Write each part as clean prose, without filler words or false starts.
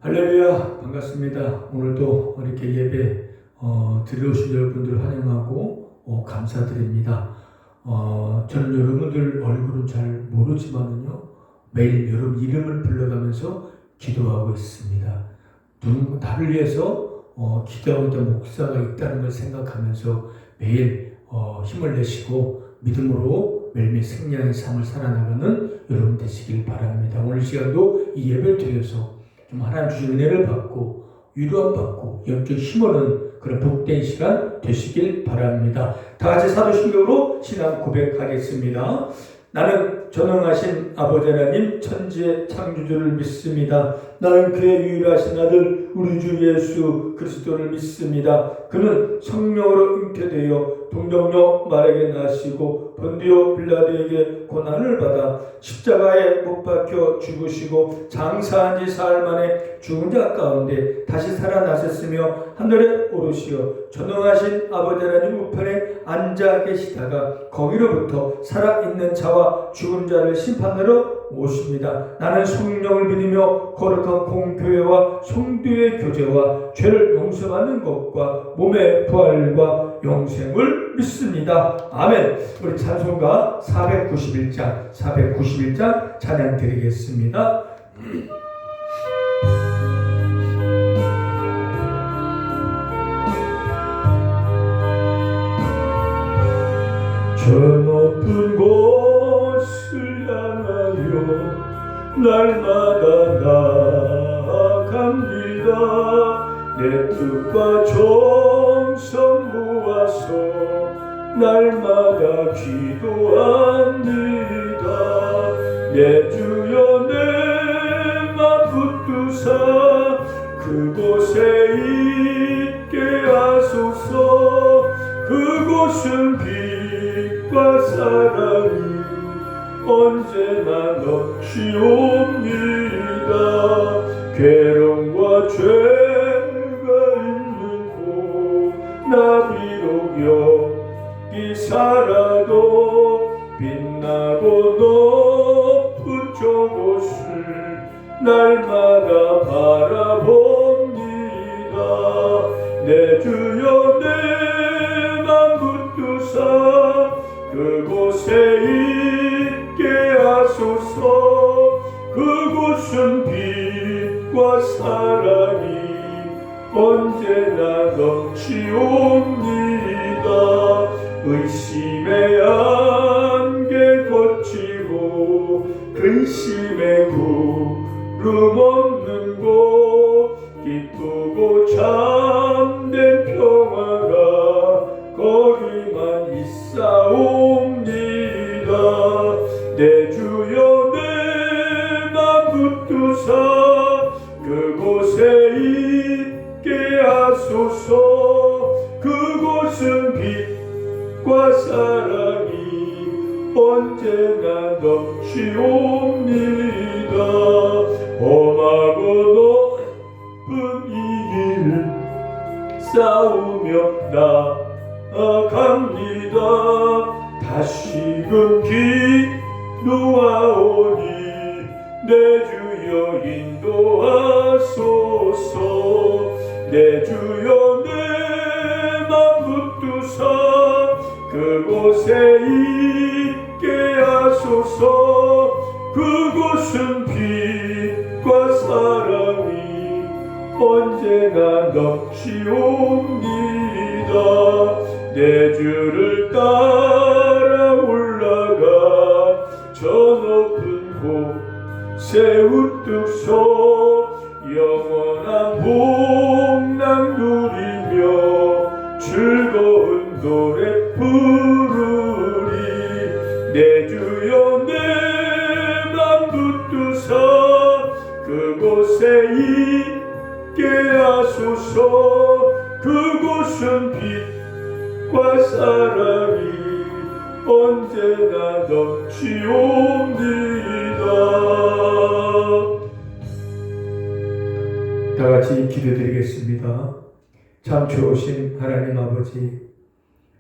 할렐루야, 반갑습니다. 오늘도 이렇게 예배 들어오신 여러분들 환영하고 감사드립니다. 저는 여러분들 얼굴은 잘 모르지만은요, 매일 여러분 이름을 불러가면서 기도하고 있습니다. 나를 위해서 기도하고 있던 목사가 있다는 걸 생각하면서 매일 힘을 내시고 믿음으로 매일매일 승리하는 삶을 살아나가는 여러분 되시길 바랍니다. 오늘 시간도 이 예배를 드려서 좀 하나님 주신 은혜를 받고 위로함 받고 영적 힘을 얻는 그런 복된 시간 되시길 바랍니다. 다 같이 사도신경으로 신앙 고백하겠습니다. 나는 전능하신 아버지 하나님 천지의 창조주를 믿습니다. 나는 그의 유일하신 아들 우리 주 예수 그리스도를 믿습니다. 그는 성령으로 잉태되어 동정녀 마리아에게 나시고 본디오 빌라도에게 고난을 받아 십자가에 못 박혀 죽으시고 장사한 지 사흘 만에 죽은 자 가운데 다시 살아나셨으며 하늘에 오르시어 전능하신 아버지 하나님 우편에 앉아 계시다가 거기로부터 살아있는 자와 죽은 자를 심판하러 오십니다. 나는 성령을 믿으며 거룩한 공교회와 성도의 교제와 죄를 용서받는 것과 몸의 부활과 영생을 믿습니다. 아멘. 우리 찬송가 491장 찬양 드리겠습니다. 저 높은 곳을 향하여 날마다 나아갑니다. 내 뜻과 정성 모아서 날마다 기도합니다. 내 주여 내 맘 붙드사 그곳에 있게 하소서. 그곳은 빛과 사랑이 언제나 넘치옵니다. 괴로움과 죄가 있는 곳 나 비록 여기 살아도 빛나고 높은 저곳을 날마다 바라봅니다. 내 주여 내 맘 붙드사 그곳에 있게 하소서. 그곳은 빛과 사랑이 언제나 넘치옵니다. 의심의 안개 거치고 근심의 구름 없는 곳 기쁘고 참된 평화가 거기만 있사옵니다. 내 주여 내 맘 붙드사 그곳에 있게 하소서. 그곳은 빛과 사랑이 언제나 넘치옵니다. 험하고 높은 이 길을 싸우며 나아갑니다. 다시금 기도하오니 내 주여 인도하소서. 내 주여 내 맘 붙드사 그곳에 있게 하소서. 그곳은 빛과 사랑이 언제나 넘치옵니다. 내 주를 따라 올라가 저 높은 곳에 우뚝 서 영원한 복락 누리며 즐거운 노래 부르리. 내 주여 내 맘 붙드사 그곳에 있게 하소서. 그곳은 빛과 사랑이 언제나 넘치옵니다. 다 같이 기도드리겠습니다. 참 좋으신 하나님 아버지,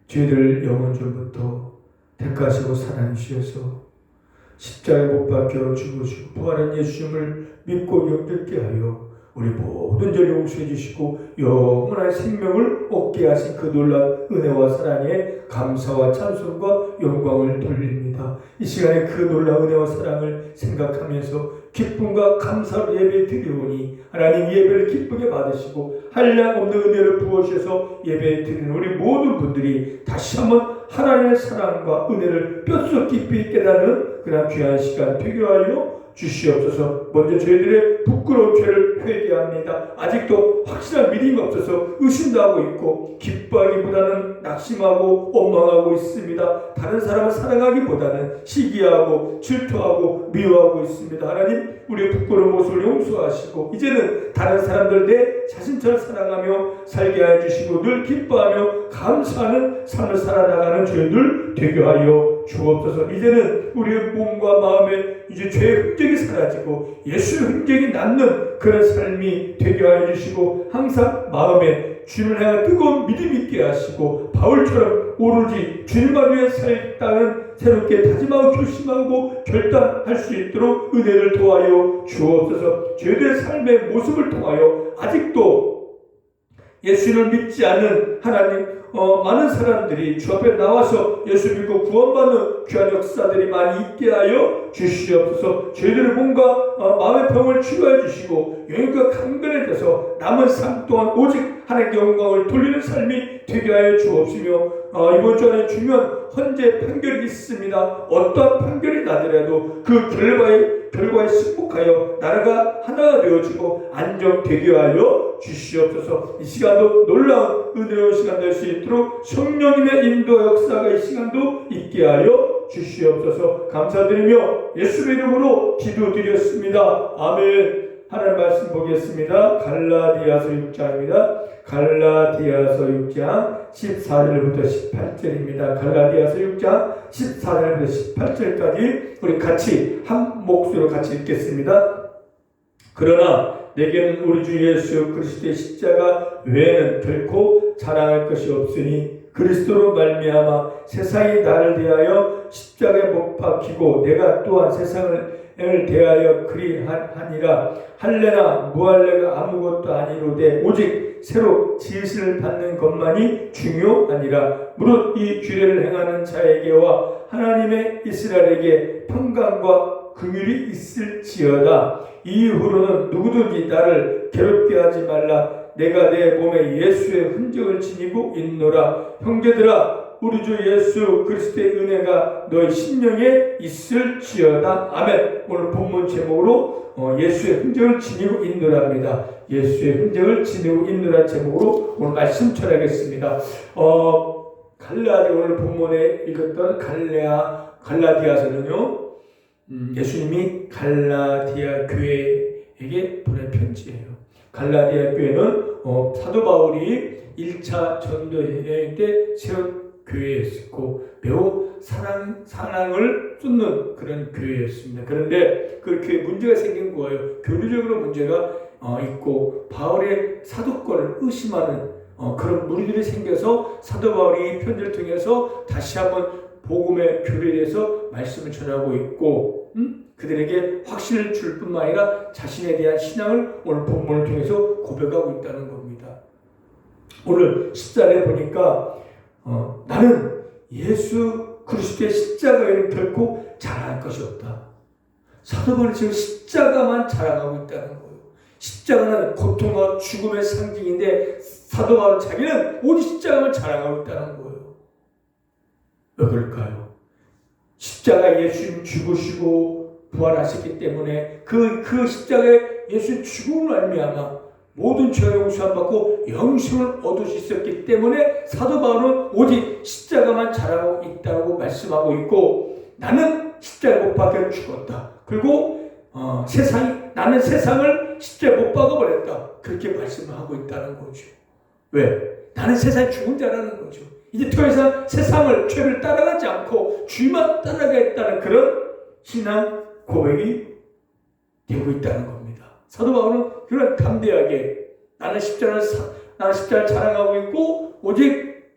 저희들 영원전부터 택하시고 사랑하셔서 십자가에 못 박혀 죽으시고 부활한 예수님을 믿고 영접게 하여 우리 모든 죄를 용서해 주시고 영원한 생명을 얻게 하신 그 놀라운 은혜와 사랑에 감사와 찬송과 영광을 돌립니다. 이 시간에 그 놀라운 은혜와 사랑을 생각하면서 기쁨과 감사로 예배 드리오니 하나님 예배를 기쁘게 받으시고 한량 없는 은혜를 부어주셔서 예배 드리는 우리 모든 분들이 다시 한번 하나님의 사랑과 은혜를 뼛속 깊이 깨닫는 그런 귀한 시간 되게 하여 주시옵소서. 먼저 저희들의 부끄러운 죄를 회개합니다. 아직도 확실한 믿음이 없어서 의심도 하고 있고 기뻐하기보다는 낙심하고 원망하고 있습니다. 다른 사람을 사랑하기보다는 시기하고 질투하고 미워하고 있습니다. 하나님 우리의 부끄러운 모습을 용서하시고 이제는 다른 사람들 내 자신처럼 사랑하며 살게 하여 주시고 늘 기뻐하며 감사하는 삶을 살아나가는 저희들 되게 하여 주옵소서. 이제는 우리의 몸과 마음에 이제 죄의 흔적이 사라지고 예수의 흔적이 남는 그런 삶이 되게 하여 주시고 항상 마음에 주님을 향한 뜨거운 믿음 있게 하시고 바울처럼 오로지 주님을 위해 살겠다는 새롭게 다짐하고 결심하고 결단할 수 있도록 은혜를 도와여 주옵소서. 저희들의 삶의 모습을 통하여 아직도 예수를 믿지 않는 하나님 많은 사람들이 주 앞에 나와서 예수 믿고 구원받는 귀한 역사들이 많이 있게 하여 주시옵소서. 저희들의 몸과 마음의 병을 치유해 주시고 영과 강건해져서 남은 삶 동안 오직 하나님께 영광을 돌리는 삶이 되게 하여 주옵시며 이번 주 안에 중요한 헌재 판결이 있습니다. 어떠한 판결이 나더라도 그 결과에 승복하여 나라가 하나가 되어지고 안정되게 하여 주시옵소서. 이 시간도 놀라운 은혜로운 시간 될 수 있도록 성령님의 인도 역사가 이 시간도 있게 하여 주시옵소서. 감사드리며 예수의 이름으로 기도드렸습니다. 아멘. 하나님 말씀 보겠습니다. 갈라디아서 6장입니다. 갈라디아서 6장 14절부터 18절입니다. 갈라디아서 6장 14절부터 18절까지 우리 같이 한 목소리로 같이 읽겠습니다. 그러나 내게는 우리 주 예수 그리스도의 십자가 외에는 결코 자랑할 것이 없으니 그리스도로 말미암아 세상이 나를 대하여 십자가에 못 박히고 내가 또한 세상을 대하여 그리하니라. 할례나 무할례가 아무것도 아니로되 오직 새로 지으심을 받는 것만이 중요하니라. 무릇 이 규례를 행하는 자에게와 하나님의 이스라엘에게 평강과 긍휼이 있을지어다. 이후로는 누구든지 나를 괴롭게 하지 말라. 내가 내 몸에 예수의 흔적을 지니고 있노라. 형제들아 우리 주 예수 그리스도의 은혜가 너희 심령에 있을지어다. 아멘. 오늘 본문 제목으로 예수의 흔적을 지니고 있노라입니다. 예수의 흔적을 지니고 있노라 제목으로 오늘 말씀 전하겠습니다. 갈라디아 오늘 본문에 읽었던 갈라디아서는요. 예수님이 갈라디아 교회에게 보낸 편지예요. 갈라디아 교회는 사도 바울이 1차 전도 여행 때 세운 교회였고 매우 사랑을 쏟는 그런 교회였습니다. 그런데 그 교회에 문제가 생긴 거예요. 교리적으로 문제가 있고 바울의 사도권을 의심하는 그런 무리들이 생겨서 사도 바울이 편지를 통해서 다시 한번 복음의 교리에 대해서 말씀을 전하고 있고 그들에게 확신을 줄 뿐만 아니라 자신에 대한 신앙을 오늘 본문을 통해서 고백하고 있다는 겁니다. 오늘 14절에 보니까 나는 예수 그리스도의 십자가에는 결코 자랑할 것이 없다. 사도 바울은 지금 십자가만 자랑하고 있다는 거예요. 십자가는 고통과 죽음의 상징인데 사도 바울은 자기는 오직 십자가만 자랑하고 있다는 거예요. 왜 그럴까요? 십자가 예수님 죽으시고 부활하셨기 때문에 그 십자가에 예수님 죽음을 말미암아 모든 죄가 용서함 받고 영생을 얻을 수 있었기 때문에 사도 바울은 오직 십자가만 자랑하고 있다고 말씀하고 있고 나는 십자가에 못 박혀 죽었다. 그리고 나는 세상을 십자가에 못 박아버렸다. 그렇게 말씀을 하고 있다는 거죠. 왜? 나는 세상에 죽은 자라는 거죠. 이제 더 이상 세상을 죄를 따라가지 않고 주만 따라가겠다는 그런 신앙 고백이 되고 있다는 겁니다. 사도 바울은 그런 담대하게 나는 십자가를 자랑하고 있고 오직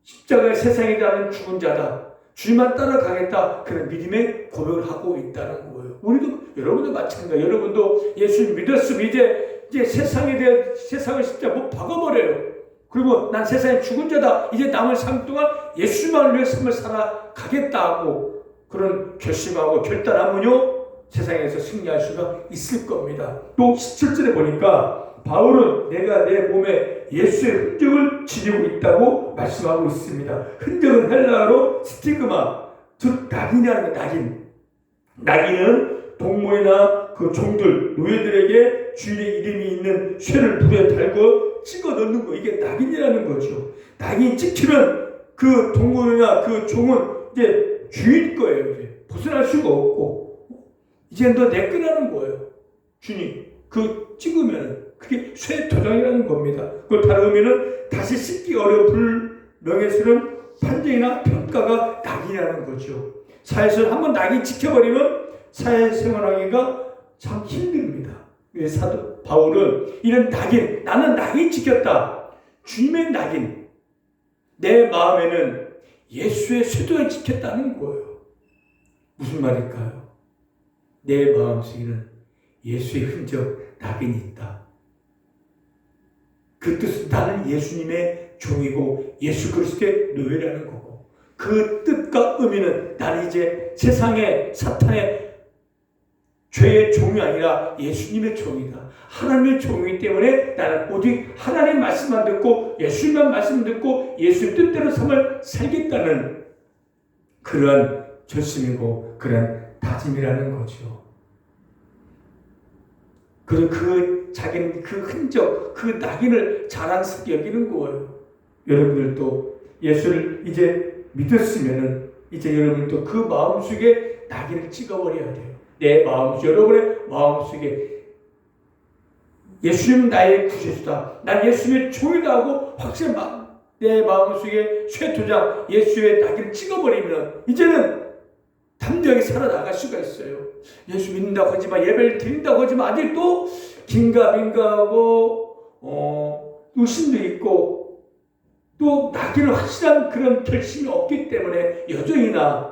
십자가의 세상에 대한 죽은 자다. 주만 따라가겠다. 그런 믿음의 고백을 하고 있다는 거예요. 우리도 여러분도 마찬가지예요. 여러분도 예수 믿었으면 이제 이제 세상에 대해 세상을 진짜 못 박아버려요. 그리고 난 세상에 죽은 자다. 이제 남은 삶 동안 예수만을 위해 삶을 살아가겠다 하고 그런 결심하고 결단하면요 세상에서 승리할 수가 있을 겁니다. 또 17절에 보니까 바울은 내가 내 몸에 예수의 흔적을 지니고 있다고 말씀하고 있습니다. 흔적은 헬라어로 스티그마, 즉 낙인이라는 게 낙인. 낙인은 동물이나 그 종들, 노예들에게 주인의 이름이 있는 쇠를 불에 달고 찍어 넣는 거, 이게 낙인이라는 거죠. 낙인이 찍히면 그 동물이나 그 종은 이제 주인 거예요. 이제 벗어날 수가 없고 이제 너 내 거라는 거예요. 주님 그 찍으면 그게 쇠 도장이라는 겁니다. 그걸 다루면은 다시 씻기 어려운 불명예스러운 판정이나 평가가 낙인이라는 거죠. 사회에서 한번 낙인 찍혀버리면 사회생활하기가 참 힘듭니다. 사도 바울은 이런 낙인, 나는 낙인 찍혔다. 주님의 낙인, 내 마음에는 예수의 쇠도에 찍혔다는 거예요. 무슨 말일까요? 내 마음속에는 예수의 흔적, 낙인이 있다. 그 뜻은 나는 예수님의 종이고 예수 그리스도의 노예라는 거고, 그 뜻과 의미는 나는 이제 세상의 사탄의 죄의 종이 아니라 예수님의 종이다. 하나님의 종이기 때문에 나는 오직 하나님의 말씀만 듣고 예수님의 말씀 듣고 예수의 뜻대로 삶을 살겠다는 그러한 결심이고 그러한 다짐이라는 거죠. 그리고 그 자기는 그 흔적, 그 낙인을 자랑스럽게 여기는 거예요. 여러분들도 예수를 이제 믿었으면은 이제 여러분도 그 마음속에 낙인을 찍어버려야 돼요. 내 마음속, 여러분의 마음속에 예수님 나의 구세주다. 난 예수님의 종이다 하고 확실히 내 마음속에 쇠도장, 예수의 낙인을 찍어버리면 이제는 담대하게 살아나갈 수가 있어요. 예수 믿는다고 하지만 예배를 드린다고 하지만 아직도 긴가민가하고 의심도 있고 또 낙인을 확실한 그런 결심이 없기 때문에 여전히나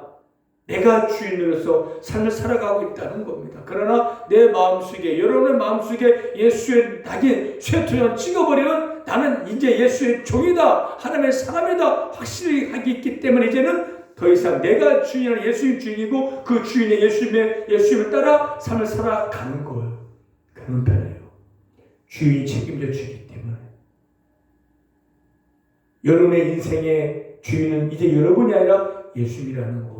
내가 주인으로서 삶을 살아가고 있다는 겁니다. 그러나 내 마음속에, 여러분의 마음속에 예수의 낙인, 쇠도장을 찍어버리면 나는 이제 예수의 종이다, 하나님의 사람이다 확실히 하기 있기 때문에 이제는 더 이상 내가 주인이라 예수님 주인이고 그 주인의 예수님을 따라 삶을 살아가는 거예요. 그런 편이에요. 주인이 책임져 주기 때문에. 여러분의 인생의 주인은 이제 여러분이 아니라 예수님이라는 거예요.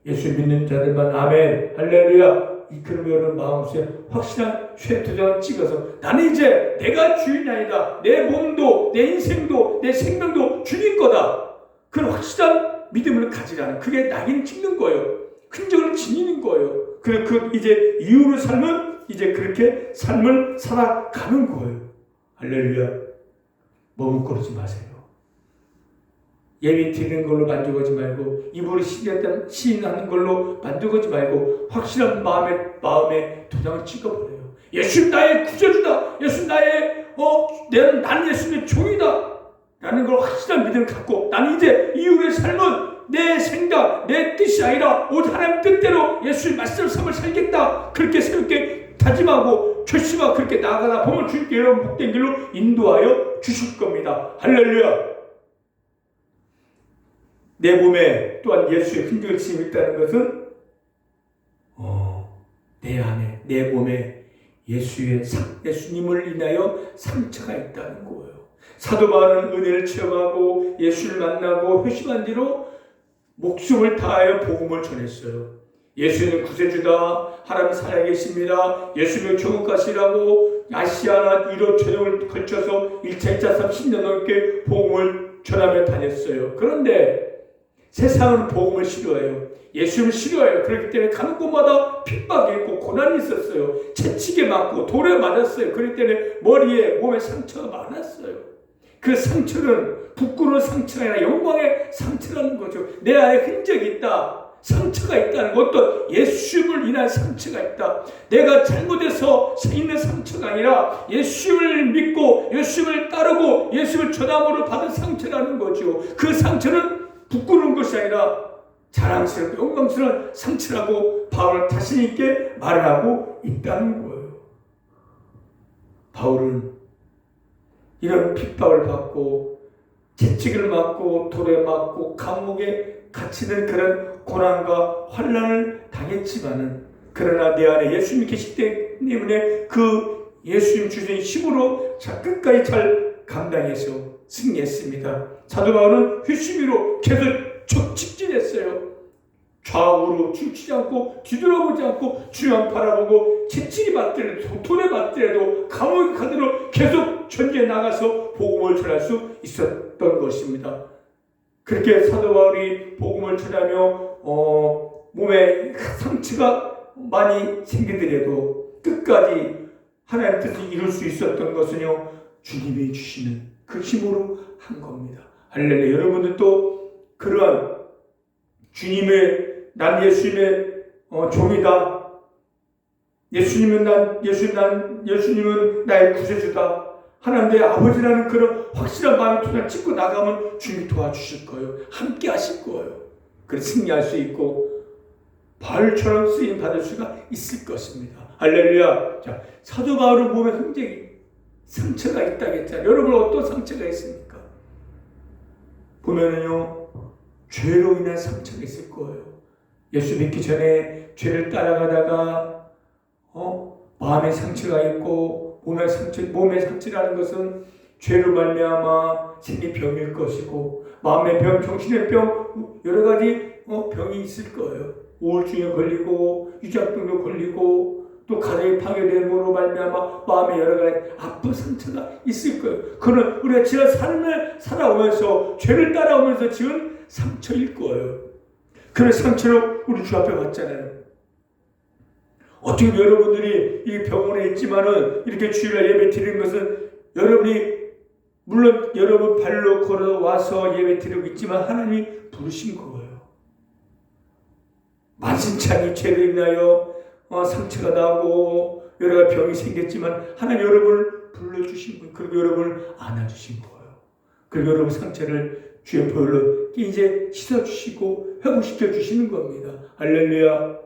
예수 믿는 자들만 아멘, 할렐루야. 그럼 여러분 마음속에 확실한 쇠도장을 찍어서 나는 이제 내가 주인이 아니다. 내 몸도 내 인생도 내 생명도 주님 거다. 그런 확실한 믿음을 가지라는 그게 낙인 찍는 거예요. 흔적을 지니는 거예요. 그 이제 이후로 삶은 이제 그렇게 삶을 살아가는 거예요. 할렐루야. 머뭇거리지 마세요. 예배 드리는 걸로 만족하지 말고 입으로 시인하는 걸로 만족하지 말고 확실한 마음에 도장을 찍어버려요. 예수 나의 구세주다. 예수 나는 예수님의 종이다. 라는 걸 확실한 믿음을 갖고 나는 이제 이후의 삶은 내 생각, 내 뜻이 아니라 오직 하나님 뜻대로 예수의 말씀을 삶을 살겠다. 그렇게 새롭게 다짐하고 결심하고 그렇게 나아가다 보면 주님께 여러분 복된 길로 인도하여 주실 겁니다. 할렐루야. 내 몸에 또한 예수의 흔적을 지니고 있다는 것은 내 안에, 내 몸에 예수님을 인하여 상처가 있다는 거예요. 사도 바울은 은혜를 체험하고 예수를 만나고 회심한 뒤로 목숨을 다하여 복음을 전했어요. 예수는 구세주다. 하나님 살아계십니다. 예수님을 천국 가시라고 아시아나 유럽 전역을 걸쳐서 1차, 2차, 30년 넘게 복음을 전하며 다녔어요. 그런데 세상은 복음을 싫어해요. 예수님을 싫어해요. 그렇기 때문에 가는 곳마다 핍박이 있고 고난이 있었어요. 채찍에 맞고 돌에 맞았어요. 그렇기 때문에 머리에 몸에 상처가 많았어요. 그 상처는 부끄러운 상처가 아니라 영광의 상처라는 거죠. 내 안에 흔적이 있다. 상처가 있다는 것도 예수님을 인한 상처가 있다. 내가 잘못해서 있는 상처가 아니라 예수님을 믿고 예수님을 따르고 예수님을 전함으로 받은 상처라는 거죠. 그 상처는 부끄러운 것이 아니라 자랑스럽고 영광스러운 상처라고 바울 자신 있게 말을 하고 있다는 거예요. 바울은 이런 핍박을 받고 채찍을 맞고 돌에 맞고 감옥에 갇히는 그런 고난과 환난을 당했지만은, 그러나 내 안에 예수님이 계시기 때문에 그 예수님 주신 힘으로 끝까지 잘 감당해서 승리했습니다. 사도 바울은 휘수미로 계속 직진했어요. 좌우로 치우치지 않고 뒤돌아보지 않고 주만 바라보고 채찍이 맞더라도 돌에 맞더라도 감옥에 가더라도 계속 전개 나가서 복음을 전할 수 있었던 것입니다. 그렇게 사도 바울이 복음을 전하며 몸에 상처가 많이 생기더라도 끝까지 하나님의 뜻을 이룰 수 있었던 것은요, 주님이 주시는 그 힘으로 한 겁니다. 할렐루야. 여러분들도 그러한 주님의, 난 예수님의 종이다, 예수님은 나의 구세주다, 하나님 내 아버지라는 그런 확실한 마음의 도장을 찍고 나가면 주님이 도와주실 거예요. 함께 하실 거예요. 그래서 승리할 수 있고 바울처럼 쓰임 받을 수가 있을 것입니다. 할렐루야. 자, 사도 바울은 몸에 굉장히 상처가 있다고 했잖아요. 여러분 어떤 상처가 있습니까? 보면은요, 죄로 인한 상처가 있을 거예요. 예수 믿기 전에 죄를 따라가다가 마음의 상처가 있고, 몸의 상처라는 것은 죄로 말미암아 생긴 병일 것이고, 마음의 병, 정신의 병, 여러 가지 병이 있을 거예요. 우울증에 걸리고 유작병도 걸리고 또 가정이 파괴됨으로 말미암아 마음에 여러 가지 아픈 상처가 있을 거예요. 그는 우리가 지난 삶을 살아오면서 죄를 따라오면서 지은 상처일 거예요. 그런 상처를 우리 주 앞에 왔잖아요. 어떻게 여러분들이 이 병원에 있지만은 이렇게 주일날 예배 드리는 것은 물론 여러분 발로 걸어와서 예배 드리고 있지만 하나님이 부르신 거예요. 만신창이 죄로 인하여 상처가 나고 여러 가지 병이 생겼지만 하나님 여러분을 불러주신 거예요. 그리고 여러분을 안아주신 거예요. 그리고 여러분 상처를 주의 보혈로 이제 씻어주시고 회복시켜 주시는 겁니다. 할렐루야.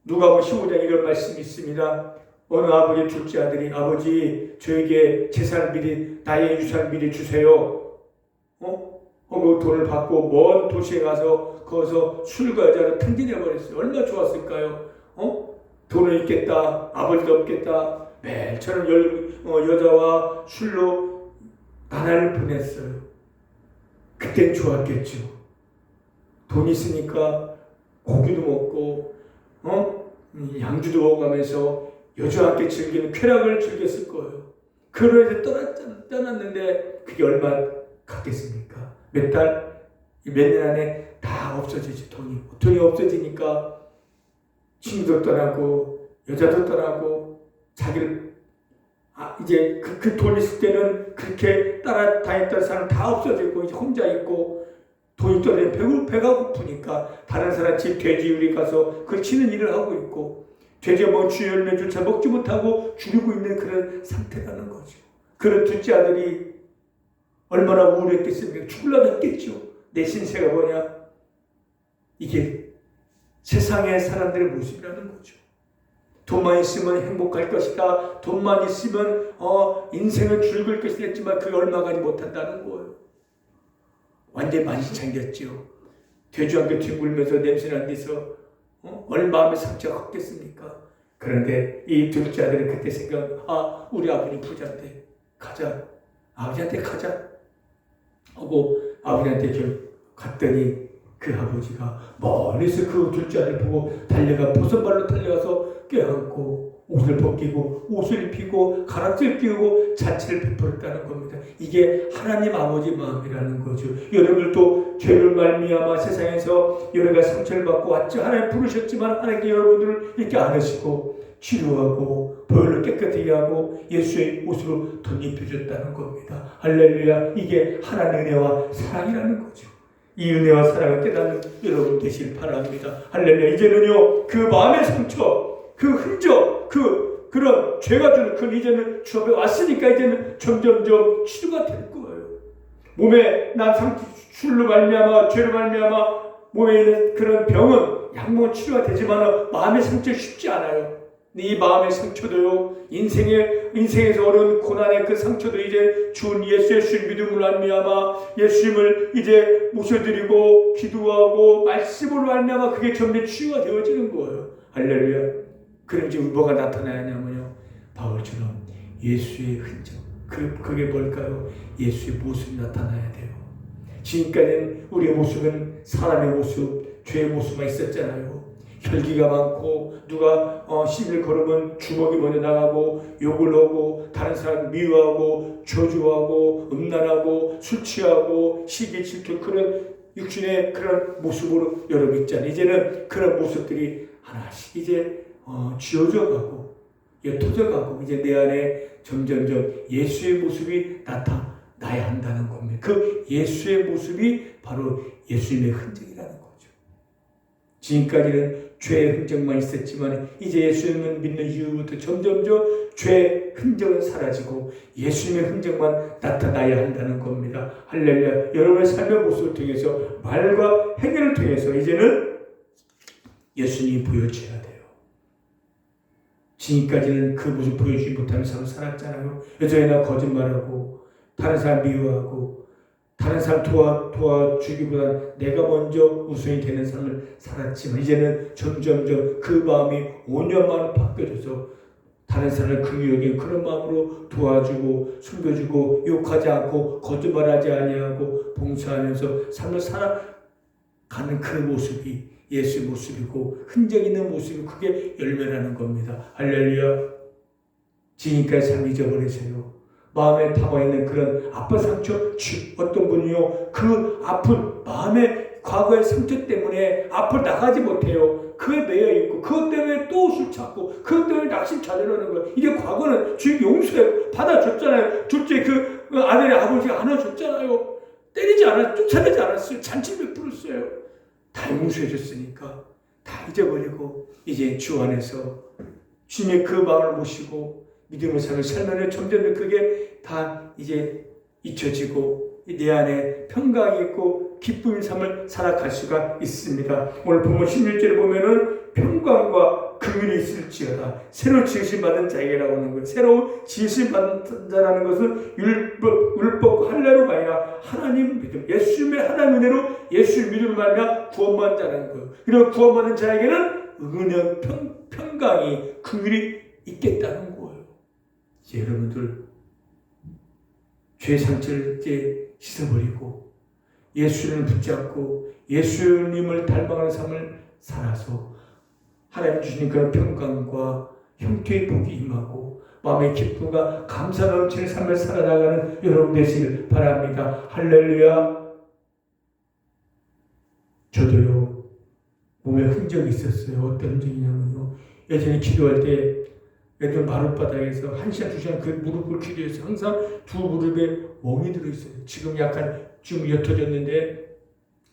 누가복음 15장 이런 말씀이 있습니다. 어느 아버지의 둘째 아들이, 아버지 저에게 재산을 미리, 나의 유산을 미리 주세요. 그 돈을 받고 먼 도시에 가서 거기서 술과 여자를 탕진해버렸어요. 얼마나 좋았을까요? 돈은 있겠다, 아버지도 없겠다, 매일처럼 여자와 술로 나날을 보냈어요. 그땐 좋았겠죠. 돈 있으니까 고기도 먹고 양주도 먹어가면서 여자와 함께 즐기는 쾌락을 즐겼을 거예요. 그러해서 떠났는데 그게 얼마 갔겠습니까? 몇 년 안에 다 없어지지. 돈이 없어지니까 친구도 떠나고 여자도 떠나고 자기를 이제 그 돈 있을 때는 그렇게 따라다녔던 사람 다 없어지고 이제 혼자 있고, 돈이 떨어지면 배가 고프니까 다른 사람 집 돼지우리 가서 그 치는 일을 하고 있고, 돼지가 먹은 주 열매조차 먹지 못하고 줄이고 있는 그런 상태라는 거죠. 그런 둘째 아들이 얼마나 우울했겠습니까? 죽으려고 했겠죠. 내 신세가 뭐냐? 이게 세상의 사람들의 모습이라는 거죠. 돈만 있으면 행복할 것이다. 돈만 있으면 인생은 즐거울 것이다 했지만 그게 얼마 가지 못한다는 거예요. 완전히 만신창이었죠. 돼지와 함께 뒹굴면서 냄새난 데서 얼마 마음의 상처가 컸겠습니까? 그런데 이 둘째 아들은 그때 생각, 우리 아버지 부자인데 가자. 아버지한테 가자 하고 아버지한테 갔더니 그 아버지가 멀리서 그 둘째 아들 보고 보선발로 달려가서 껴안고 옷을 벗기고 옷을 입히고 가락지를 끼우고 잔치를 베풀었다는 겁니다. 이게 하나님 아버지 마음이라는 거죠. 여러분들도 죄를 말미암아 세상에서 여러 가지 상처를 받고 왔죠. 하나님 부르셨지만 하나님께 여러분들을 이렇게 안으시고 치료하고 보혈로 깨끗하게 하고 예수의 옷으로 덧입혀줬다는 겁니다. 할렐루야. 이게 하나님의 은혜와 사랑이라는 거죠. 이 은혜와 사랑을 깨닫는 여러분 되시길 바랍니다. 할렐루야. 이제는요, 그 마음의 상처, 그 흔적, 그런 죄가 주는 그 이제는 주 앞에 왔으니까 이제는 점점점 치료가 될 거예요. 몸에 난 술로 말미암아, 죄로 말미암아 몸에 있는 그런 병은 약물은 치료가 되지만 마음의 상처는 쉽지 않아요. 네 마음의 상처도요, 인생에서 어려운 고난의 그 상처도 이제 주 예수의 믿음을 말미암아 예수님을 이제 모셔드리고 기도하고 말씀으로 말미암아 그게 점점 치유가 되어지는 거예요. 할렐루야. 그럼 지금 뭐가 나타나냐면요, 바울처럼 예수의 흔적. 그게 뭘까요? 예수의 모습이 나타나야 돼요. 지금까지는 우리의 모습은 사람의 모습, 죄의 모습만 있었잖아요. 혈기가 많고 누가 시비를 걸으면 주먹이 먼저 나가고 욕을 하고 다른 사람 미워하고 저주하고 음란하고 술 취하고 시기 질투, 그런 육신의 그런 모습으로 여러분 있잖아요. 이제는 그런 모습들이 하나씩 이제 지워져 가고 옅어져 가고 이제 내 안에 점점점 예수의 모습이 나타나야 한다는 겁니다. 그 예수의 모습이 바로 예수님의 흔적이라는 거죠. 지금까지는 죄의 흔적만 있었지만 이제 예수님을 믿는 이후부터 점점점 죄의 흔적은 사라지고 예수님의 흔적만 나타나야 한다는 겁니다. 할렐루야. 여러분의 삶의 모습을 통해서 말과 행위를 통해서 이제는 예수님이 보여져야 돼요. 지금까지는 그 모습 보여주지 못하는 삶을 살았잖아요. 여전히 거짓말하고 다른 사람 미워하고 다른 사람 도와주기보다는 내가 먼저 우선이 되는 삶을 살았지만 이제는 점점점 그 마음이 5년 만에 바뀌어져서 다른 사람을 긍휼히 여기는 그런 마음으로 도와주고 숨겨주고 욕하지 않고 거짓말하지 아니하고 봉사하면서 삶을 살아가는 그 모습이 예수의 모습이고 흔적 있는 모습이 그게 열매라는 겁니다. 할렐루야. 지금까지 삶 잊어버리세요. 마음에 담아있는 그런 아픈 상처, 어떤 분이요 그 아픈 마음의 과거의 상처 때문에 앞으로 나가지 못해요. 그에 매여있고 그것 때문에 또 술 찾고 그것 때문에 낙심 찾으려는 거예요. 이게 과거는 주님 용서해 받아줬잖아요. 둘째 그 아들의 아버지가 안아줬잖아요. 때리지 않았어요. 쫓아내지 않았어요. 잔치 베풀었어요. 다 용서해 줬으니까 다 잊어버리고 이제 주 안에서 주님의 그 마음을 모시고 믿음의 삶을 살면 점점 그게 다 이제 잊혀지고 내 안에 평강이 있고 기쁨의 삶을 살아갈 수가 있습니다. 오늘 본문 16절에 보면은 평강과 긍휼이 있을지어다. 새로 지으심 받은 자에게 나오는 거예요. 새로 지으심 받은 자라는 것은 율법 할례로가 아니라 하나님 믿음, 예수님의 하나님 은혜로 예수의 믿음을 말미암아 구원받은 자라는 거예요. 그리고 구원받은 자에게는 은혜, 평강이, 긍휼이 있겠다는 거예요. 이제 여러분들 죄 상처를 이제 씻어버리고 예수님을 붙잡고 예수님을 닮아가는 삶을 살아서 하나님 주시는 그런 평강과 형통의 복이 임하고 마음의 기쁨과 감사 넘치는 삶을 살아나가는 여러분 되시길 바랍니다. 할렐루야. 저도요 몸에 흔적이 있었어요. 어떤 흔적이냐면요, 예전에 기도할 때 애들 마룻바닥에서 1시간, 2시간 그 무릎을 기도해서 항상 두 무릎에 멍이 들어있어요. 지금 약간 좀 옅어졌는데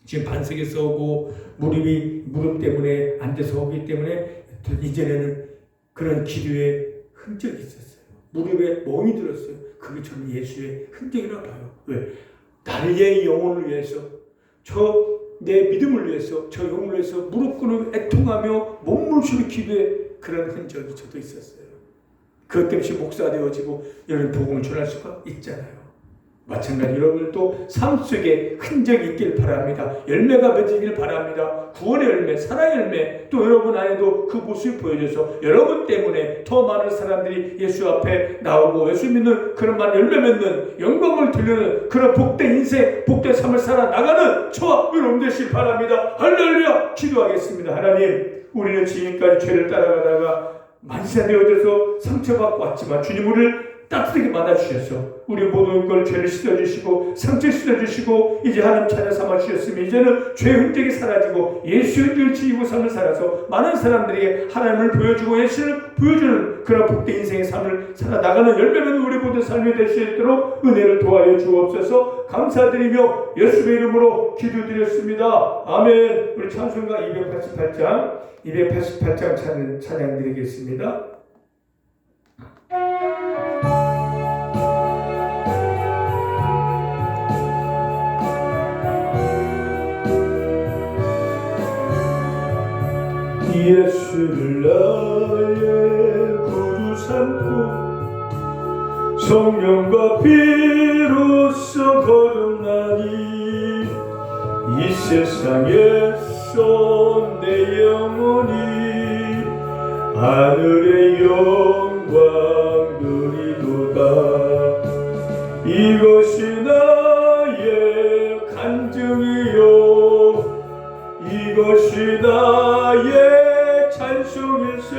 지금 반석에서 오고 무릎 때문에 앉아서 오기 때문에 이전에는 그런 기도에 흔적이 있었어요. 무릎에 멍이 들었어요. 그게 저는 예수의 흔적이라고 봐요. 왜? 나의 영혼을 위해서, 내 믿음을 위해서, 저 영혼을 위해서 무릎 꿇고 애통하며 몸부림치는 기도에 그런 흔적이 저도 있었어요. 그것 때문에 목사가 되어지고 여러분 복음을 전할 수가 있잖아요. 마찬가지 여러분들도 삶 속에 흔적이 있길 바랍니다. 열매가 맺히길 바랍니다. 구원의 열매, 사랑의 열매, 또 여러분 안에도 그 모습이 보여져서 여러분 때문에 더 많은 사람들이 예수 앞에 나오고 예수 믿는 그런 많은 열매 맺는 영광을 돌리는 그런 복된 인생, 복된 삶을 살아나가는 저와 여러분 되시길 바랍니다. 할렐루야. 기도하겠습니다. 하나님, 우리는 지금까지 죄를 따라가다가 만사 되어져서 상처받고 왔지만 주님 우리를 따뜻하게 받아주셔서 우리 모든 걸 죄를 씻어주시고 상처 씻어주시고 이제 하나님 찾아 삼아주셨으면 이제는 죄의 흔적이 사라지고 예수의 흔적을 지니고 삶을 살아서 많은 사람들에게 하나님을 보여주고 예수를 보여주는 그런 복된 인생의 삶을 살아나가는 열매는 우리 모든 삶이 될 수 있도록 은혜를 도와여 주옵소서. 감사드리며 예수의 이름으로 기도드렸습니다. 아멘. 우리 찬송가 288장 찬양 드리겠습니다. 예수를 나의 않고 성령과 피로써 거듭나니 이 세상에서 내 영혼이 하늘의 영광 누리도다. 이것이 나의 간증이요 이것이 나의 찬송일세.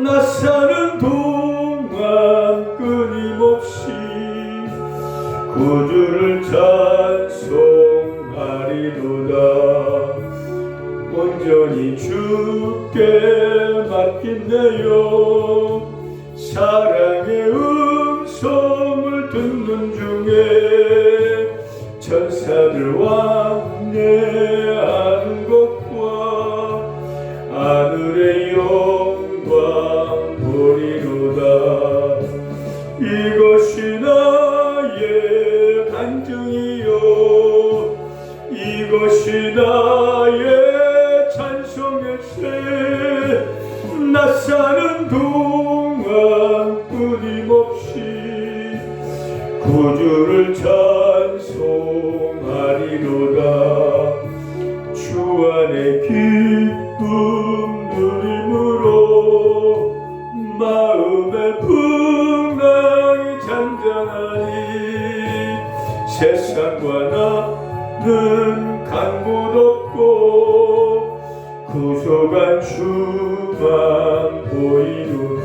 나 사는 동안 끊임없이 구주를 찬송하리로다. 온전히 주께 맡긴내요. 사랑의 음성을 듣는 중에 천사들 왕래하는 것과 하늘의 영광 보리로다. 이것이 나의 간증이요 이것이 나의 찬송일세. 나 사는 동안 끊임없이 구주를 찬송하리로다. 주 안에 기쁨 누림으로 마음의 풍랑이 잔잔하니 세상과 나는 간 곳 없고 구속한 주만 보이노라.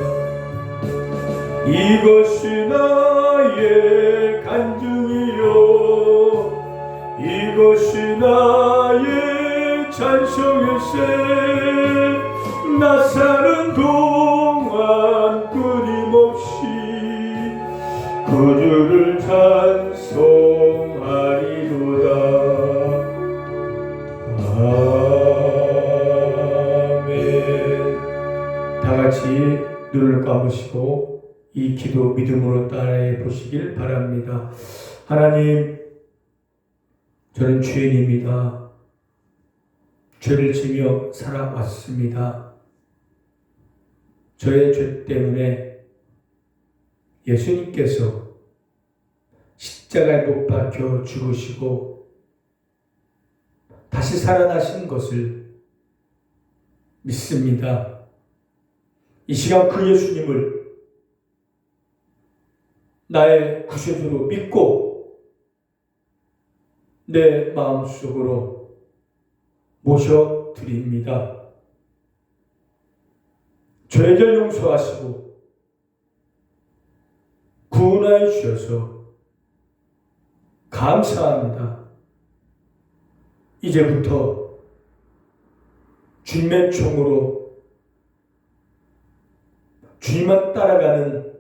이것이 나의 간증이요 이것이 나의 찬송일세. 나 사는 동안 끊임없이 구주를 찬송하리로다. 아멘. 다같이 눈을 감으시고 이 기도 믿음으로 따라해 보시길 바랍니다. 하나님, 저는 죄인입니다. 죄를 지며 살아왔습니다. 저의 죄 때문에 예수님께서 십자가에 못 박혀 죽으시고 다시 살아나신 것을 믿습니다. 이 시간 그 예수님을 나의 구세주로 믿고 내 마음속으로 모셔드립니다. 죄를 용서하시고 구원하여 주셔서 감사합니다. 이제부터 주님의 종으로 주님만 따라가는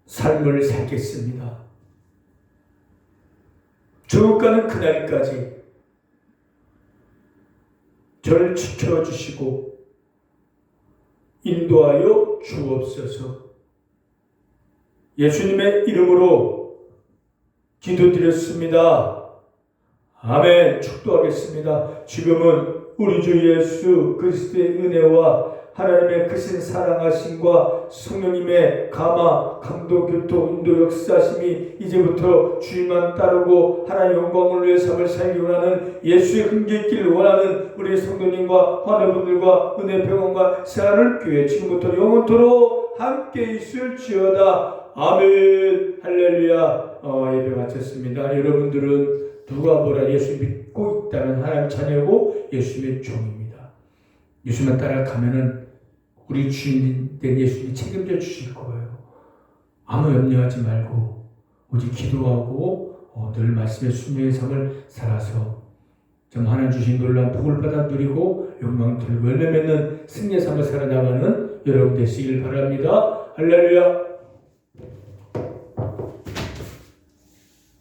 삶을 살겠습니다. 천국 가는 그날까지 저를 지켜주시고 인도하여 주옵소서. 예수님의 이름으로 기도드렸습니다. 아멘. 축도하겠습니다. 지금은 우리 주 예수 그리스도의 은혜와 하나님의 크신 사랑하심과 성령님의 감화, 감동, 교통, 인도, 역사심이 이제부터 주님만 따르고 하나님의 영광을 위해 삶을 살기 원하는 예수의 흔기 있기를 원하는 우리 성도님과 환우분들과 은혜 병원과 새하늘교회 지금부터 영원토록 함께 있을지어다. 아멘. 할렐루야. 예배 마쳤습니다. 여러분들은 누가 뭐라 예수 믿고 있다면 하나님 자녀고 예수님의 종입니다. 예수만 따라가면은 우리 주인 된 예수님이 책임져 주실 거예요. 아무 염려하지 말고 오직 기도하고 늘 말씀의 순종의 삶을 살아서 좀 하나님 주신 놀라운 복을 받아 누리고 영광 들고 열매 맺는 승리의 삶을 살아나가는 여러분 되시길 바랍니다. 할렐루야.